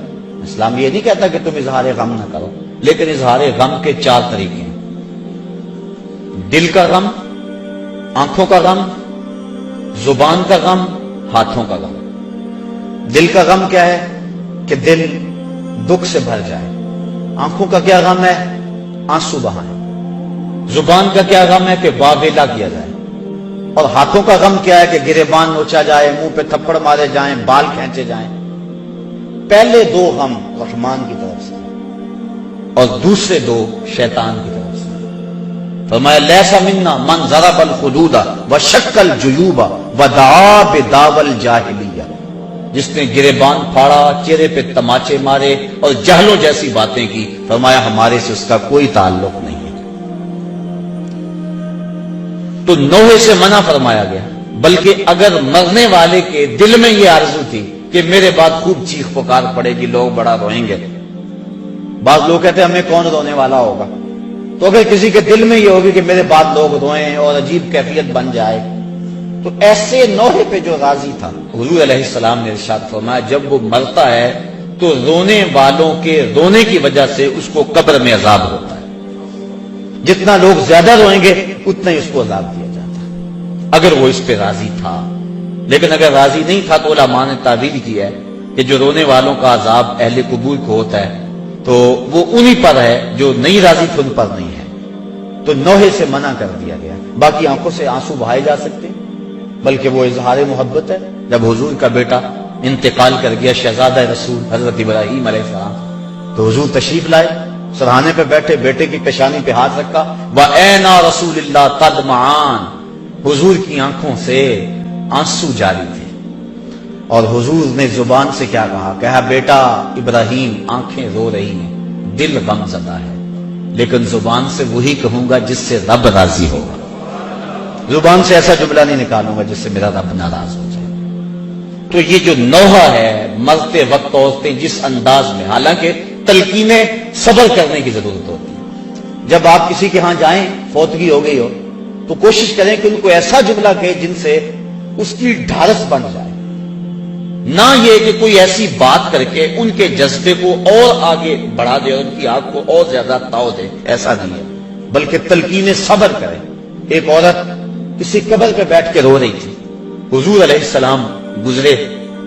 اسلام یہ نہیں کہتا کہ تم اظہار غم نہ کرو، لیکن اظہار غم کے 4 طریقے ہیں: دل کا غم، آنکھوں کا غم، زبان کا غم، ہاتھوں کا غم۔ دل کا غم کیا ہے کہ دل دکھ سے بھر جائے، آنکھوں کا کیا غم ہے؟ آنسو بہائیں۔ زبان کا کیا غم ہے کہ واویلا کیا جائے، اور ہاتھوں کا غم کیا ہے کہ گریبان نوچا جائے، منہ پہ تھپڑ مارے جائیں، بال کھینچے جائیں۔ پہلے 2 غم رحمان کی طرف سے اور دوسرے 2 شیطان کی طرف سے۔ فرمایا لیس منا من ضرب الخدود وشق الجیوب ودعا بدعوی الجاہلیہ، جس نے گریبان پھاڑا، چہرے پہ تماچے مارے اور جہلوں جیسی باتیں کی، فرمایا ہمارے سے اس کا کوئی تعلق نہیں ہے۔ تو نوح سے منع فرمایا گیا، بلکہ اگر مرنے والے کے دل میں یہ آرزو تھی کہ میرے بعد خوب چیخ پکار پڑے گی، لوگ بڑا روئیں گے، بعض لوگ کہتے ہیں ہمیں کون رونے والا ہوگا، تو اگر کسی کے دل میں یہ ہوگی کہ میرے بعد لوگ روئیں اور عجیب کیفیت بن جائے، تو ایسے نوح پہ جو راضی تھا، حضور علیہ السلام نے ارشاد فرمایا جب وہ مرتا ہے تو رونے والوں کے رونے کی وجہ سے اس کو قبر میں عذاب ہوتا ہے، جتنا لوگ زیادہ روئیں گے اتنا ہی اس کو عذاب دیا جاتا ہے، اگر وہ اس پہ راضی تھا۔ لیکن اگر راضی نہیں تھا تو علماء نے تعبیر کی ہے کہ جو رونے والوں کا عذاب اہل قبور کو ہوتا ہے تو وہ انہی پر ہے، جو نہیں راضی تھے ان پر نہیں ہے۔ تو نوح سے منع کر دیا گیا، باقی آنکھوں سے آنسو بہائے جا سکتے ہیں، بلکہ وہ اظہار محبت ہے۔ جب حضور کا بیٹا انتقال کر گیا، شہزادہ رسول حضرت ابراہیم علیہ السلام، تو حضور تشریف لائے، سرہانے پہ بیٹھے، بیٹے کی پیشانی پہ ہاتھ رکھا، وَأَيْنَا رَسُولِ اللَّهِ تَدْمَعَانِ، حضور کی آنکھوں سے آنسو جاری تھے، اور حضور نے زبان سے کیا کہا بیٹا ابراہیم آنکھیں رو رہی ہیں، دل غم زدہ ہے، لیکن زبان سے وہی کہوں گا جس سے رب راضی ہوگا، زبان سے ایسا جملہ نہیں نکالوں گا جس سے میرا رب ناراض ہو جائے۔ تو یہ جو نوحہ ہے، مرتے وقت عورتیں جس انداز میں، حالانکہ تلقینیں صبر کرنے کی ضرورت ہوتی ہے، جب آپ کسی کے ہاں جائیں، فوتگی ہو گئی ہو، تو کوشش کریں کہ ان کو ایسا جملہ کہے جن سے اس کی ڈھارس بن جائے، نہ یہ کہ کوئی ایسی بات کر کے ان کے جذبے کو اور آگے بڑھا دے اور ان کی آگ کو اور زیادہ تاؤ دے، ایسا نہیں ہے، بلکہ تلقین صبر کریں۔ ایک عورت کسی قبر پہ بیٹھ کے رو رہی تھی، حضور علیہ السلام گزرے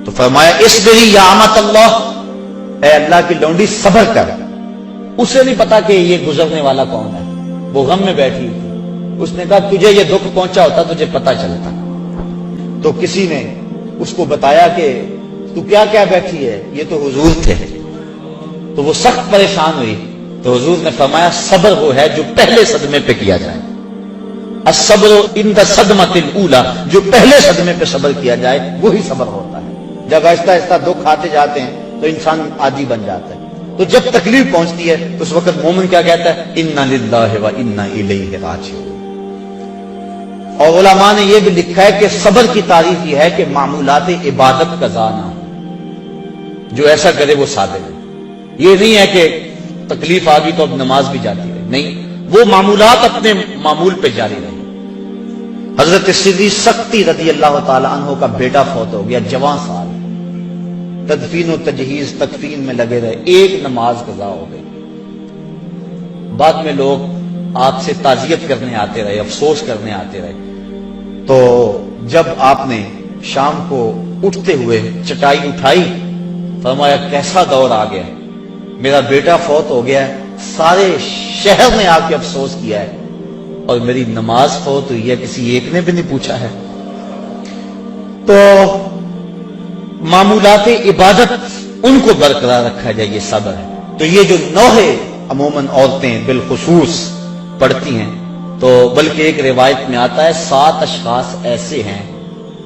تو فرمایا اصبری یا امت اللہ، اے اللہ کی لونڈی صبر کر، اسے نہیں پتا کہ یہ گزرنے والا کون ہے، وہ غم میں بیٹھی تھی، اس نے کہا تجھے یہ دکھ پہنچا ہوتا تجھے پتا چلتا، تو کسی نے اس کو بتایا کہ تو کیا کیا بیٹھی ہے، یہ تو حضور تھے، تو وہ سخت پریشان ہوئی، تو حضور نے فرمایا صبر وہ ہے جو پہلے صدمے پہ کیا جائے، الصبر عند الصدمۃ الاولی، جو پہلے صدمے پہ صبر کیا جائے وہی صبر ہوتا ہے۔ جب آہستہ آہستہ دکھ آتے جاتے ہیں تو انسان عادی بن جاتا ہے، تو جب تکلیف پہنچتی ہے تو اس وقت مومن کیا کہتا ہے، انا للہ و انا الیہ راجعون۔ اور علماء نے یہ بھی لکھا ہے کہ صبر کی تعریف یہ ہے کہ معمولات عبادت کا ضائع نہ ہو، جو ایسا کرے وہ صابر ہے، یہ نہیں ہے کہ تکلیف آ گئی تو اب نماز بھی جاتی رہے، نہیں، وہ معمولات اپنے معمول پہ جاری رہے۔ حضرت صدیق سکتی رضی اللہ تعالی عنہ کا بیٹا فوت ہو گیا، جوان سال، تدفین و تجہیز تکفین میں لگے رہے، ایک نماز قضا ہو گئی، بعد میں لوگ آپ سے تعزیت کرنے آتے رہے، افسوس کرنے آتے رہے، تو جب آپ نے شام کو اٹھتے ہوئے چٹائی اٹھائی، فرمایا کیسا دور آ گیا، میرا بیٹا فوت ہو گیا ہے، سارے شہر نے آ کے افسوس کیا ہے، اور میری نماز فوت ہوئی ہے، کسی ایک نے بھی نہیں پوچھا ہے۔ تو معمولات عبادت ان کو برقرار رکھا جائے، یہ صبر ہے۔ تو یہ جو نوحے عموماً عورتیں بالخصوص پڑھتی ہیں، تو بلکہ ایک روایت میں آتا ہے 7 اشخاص ایسے ہیں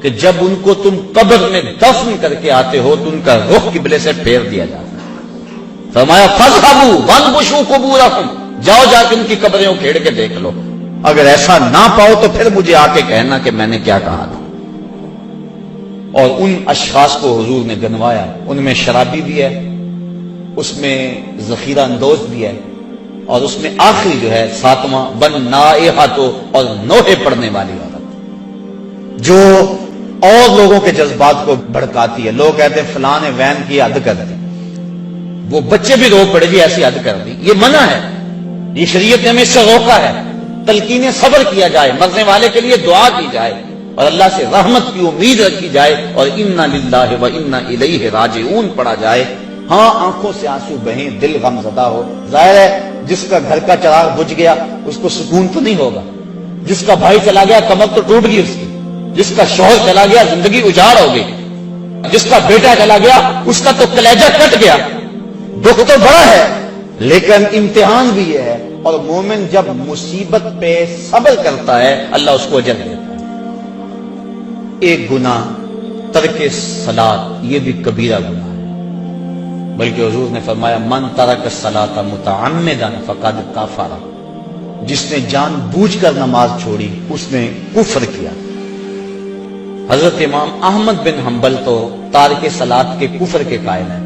کہ جب ان کو تم قبر میں دفن کر کے آتے ہو تو ان کا رخ قبلے سے پھیر دیا جاتا ہے۔ فرمایا فاذهبوا وانبشوا قبورکم، جاؤ جا کے ان کی قبریں اکھیڑ کے دیکھ لو، اگر ایسا نہ پاؤ تو پھر مجھے آ کے کہنا کہ میں نے کیا کہا تھا۔ اور ان اشخاص کو حضور نے گنوایا، ان میں شرابی بھی ہے، اس میں ذخیرہ اندوز بھی ہے، اور اس میں آخری جو ہے 7واں بن نائحۃ، اور نوحے پڑھنے والی عورت جو اور لوگوں کے جذبات کو بھڑکاتی ہے۔ لوگ کہتے ہیں فلاں نے وین کی حد کر دی، وہ بچے بھی رو پڑے جی ایسی حد کر دی، یہ منع ہے، یہ شریعت نے ہمیں اس سے روکا ہے۔ تلقین صبر کیا جائے، مرنے والے کے لیے دعا کی جائے، اور اللہ سے رحمت کی امید رکھی جائے، اور انا للہ و انا الیہ راجعون پڑھا جائے۔ ہاں آنکھوں سے آنسو بہیں، دل غم زدہ ہو، ظاہر ہے جس کا گھر کا چراغ بجھ گیا اس کو سکون تو نہیں ہوگا، جس کا بھائی چلا گیا کمر تو ٹوٹ گئی اس کی، جس کا شوہر چلا گیا زندگی اجاڑ ہو گئی، جس کا بیٹا چلا گیا اس کا تو کلیجہ کٹ گیا، دکھ تو بڑا ہے لیکن امتحان بھی یہ ہے۔ اور مومن جب مصیبت پہ صبر کرتا ہے اللہ اس کو اجر دیتا ہے۔ ایک گناہ ترک صلاۃ یہ بھی کبیرہ گناہ ہے، بلکہ حضور نے فرمایا من ترک الصلاۃ متعمدا فقد کفر، جس نے جان بوجھ کر نماز چھوڑی اس نے کفر کیا۔ حضرت امام احمد بن حنبل تو تارک صلاۃ کے کفر کے قائل ہیں،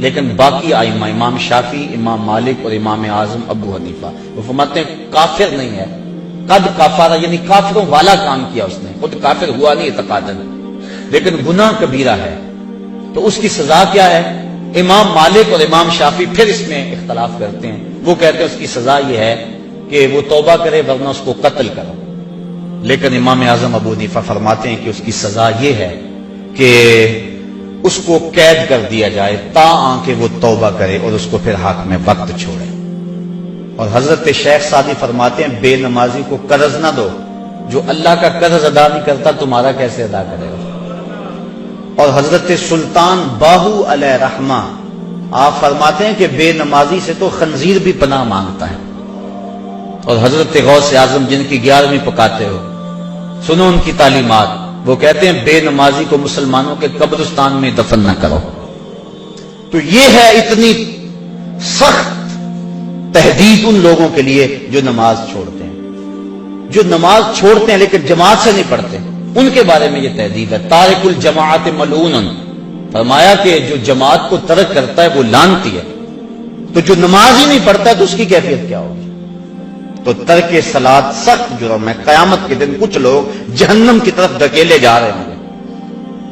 لیکن باقی ائمہ امام شافعی، امام مالک اور امام اعظم ابو حنیفہ وہ فرماتے ہیں کافر نہیں ہے، قد کفر یعنی کافروں والا کام کیا اس نے، خود کافر ہوا نہیں اعتقاداً، لیکن گناہ کبیرہ ہے، تو اس کی سزا کیا ہے؟ امام مالک اور امام شافعی پھر اس میں اختلاف کرتے ہیں، وہ کہتے ہیں اس کی سزا یہ ہے کہ وہ توبہ کرے ورنہ اس کو قتل کرو، لیکن امام اعظم ابو حنیفہ فرماتے ہیں کہ اس کی سزا یہ ہے کہ اس کو قید کر دیا جائے تا کہ وہ توبہ کرے اور اس کو پھر حاکم وقت چھوڑے۔ اور حضرت شیخ سعدی فرماتے ہیں بے نمازی کو قرض نہ دو، جو اللہ کا قرض ادا نہیں کرتا تمہارا کیسے ادا کرے گا۔ اور حضرت سلطان باہو علیہ رحمہ آپ فرماتے ہیں کہ بے نمازی سے تو خنزیر بھی پناہ مانگتا ہے۔ اور حضرت غوث اعظم جن کی 11ویں پکاتے ہو، سنو ان کی تعلیمات، وہ کہتے ہیں بے نمازی کو مسلمانوں کے قبرستان میں دفن نہ کرو۔ تو یہ ہے اتنی سخت تحدید ان لوگوں کے لیے جو نماز چھوڑتے ہیں، جو نماز چھوڑتے ہیں لیکن جماعت سے نہیں پڑھتے، ان کے بارے میں یہ تحدید ہے۔ تارک الجماعت ملعون، فرمایا کہ جو جماعت کو ترک کرتا ہے وہ لعنتی ہے، تو جو نماز ہی نہیں پڑھتا ہے تو اس کی کیفیت کیا ہوگی؟ تو ترک صلاۃ سخت جرم ہے، قیامت کے دن کچھ لوگ جہنم کی طرف دھکیلے جا رہے ہوں گے۔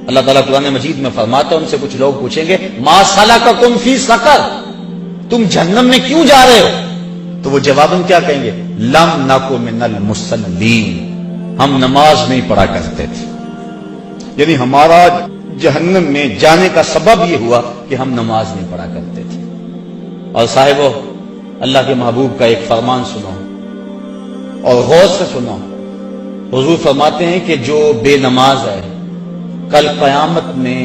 اللہ تعالیٰ قرآن مجید میں فرماتا ہے ان سے کچھ لوگ پوچھیں گے ما سلککم فی سقر، تم جہنم میں کیوں جا رہے ہو؟ تو وہ جواباً کیا کہیں گے؟ لم نک من المصلین، ہم نماز نہیں پڑھا کرتے تھے، یعنی ہمارا جہنم میں جانے کا سبب یہ ہوا کہ ہم نماز نہیں پڑھا کرتے تھے۔ اور صاحبو اللہ کے محبوب کا ایک فرمان سنو اور غور سے سنو، حضور فرماتے ہیں کہ جو بے نماز ہے کل قیامت میں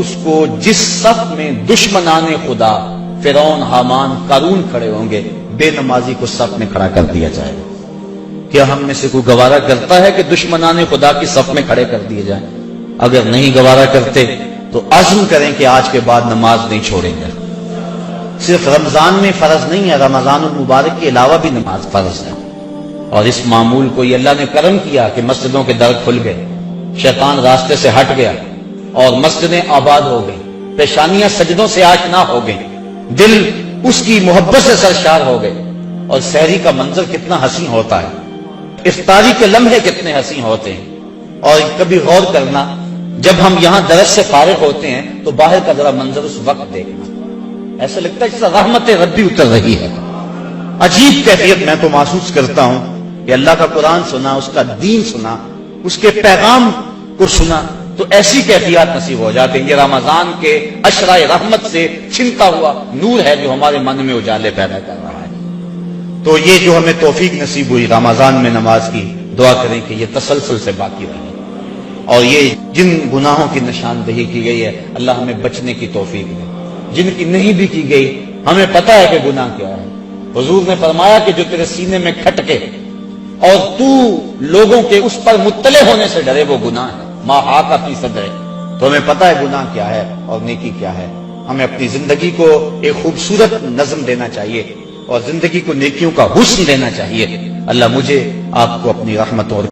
اس کو جس صف میں دشمنان خدا فرعون، حامان، قارون کھڑے ہوں گے، بے نمازی کو صف میں کھڑا کر دیا جائے گا۔ کیا ہم میں سے کوئی گوارا کرتا ہے کہ دشمنان خدا کی صف میں کھڑے کر دیے جائیں؟ اگر نہیں گوارا کرتے تو عزم کریں کہ آج کے بعد نماز نہیں چھوڑیں گے۔ صرف رمضان میں فرض نہیں ہے، رمضان المبارک کے علاوہ بھی نماز فرض ہے۔ اور اس معمول کو یہ اللہ نے کرم کیا کہ مسجدوں کے در کھل گئے، شیطان راستے سے ہٹ گیا اور مسجدیں آباد ہو گئی، پیشانیاں سجدوں سے آشنا ہو گئی، دل اس کی محبت سے سرشار ہو گئے، اور سحری کا منظر کتنا حسین ہوتا ہے، افطاری کے لمحے کتنے حسین ہوتے ہیں۔ اور کبھی غور کرنا، جب ہم یہاں درس سے فارغ ہوتے ہیں تو باہر کا ذرا منظر اس وقت دیکھنا، ایسا لگتا ہے جیسا رحمت ربی اتر رہی ہے، عجیب کیفیت میں تو محسوس کرتا ہوں کہ اللہ کا قرآن سنا، اس کا دین سنا، اس کے پیغام کو سنا تو ایسی کیفیات نصیب ہو جاتے ہیں۔ یہ رمضان کے عشرۂ رحمت سے چھنتا ہوا نور ہے جو ہمارے من میں اجالے پیدا کر رہا ہے۔ تو یہ جو ہمیں توفیق نصیب ہوئی رمضان میں نماز کی، دعا کریں کہ یہ تسلسل سے باقی رہے، اور یہ جن گناہوں کی نشاندہی کی گئی ہے اللہ ہمیں بچنے کی توفیق دے، جن کی نہیں بھی کی گئی ہمیں پتہ ہے کہ گناہ کیا ہے۔ حضور نے فرمایا کہ جو تیرے سینے میں کھٹکے اور تو لوگوں کے اس پر مطلع ہونے سے ڈرے وہ گناہ ہے، ما حاک فی صدرک، تو ہمیں پتہ ہے گناہ کیا ہے اور نیکی کیا ہے۔ ہمیں اپنی زندگی کو ایک خوبصورت نظم دینا چاہیے اور زندگی کو نیکیوں کا حسن دینا چاہیے۔ اللہ مجھے آپ کو اپنی رحمت اور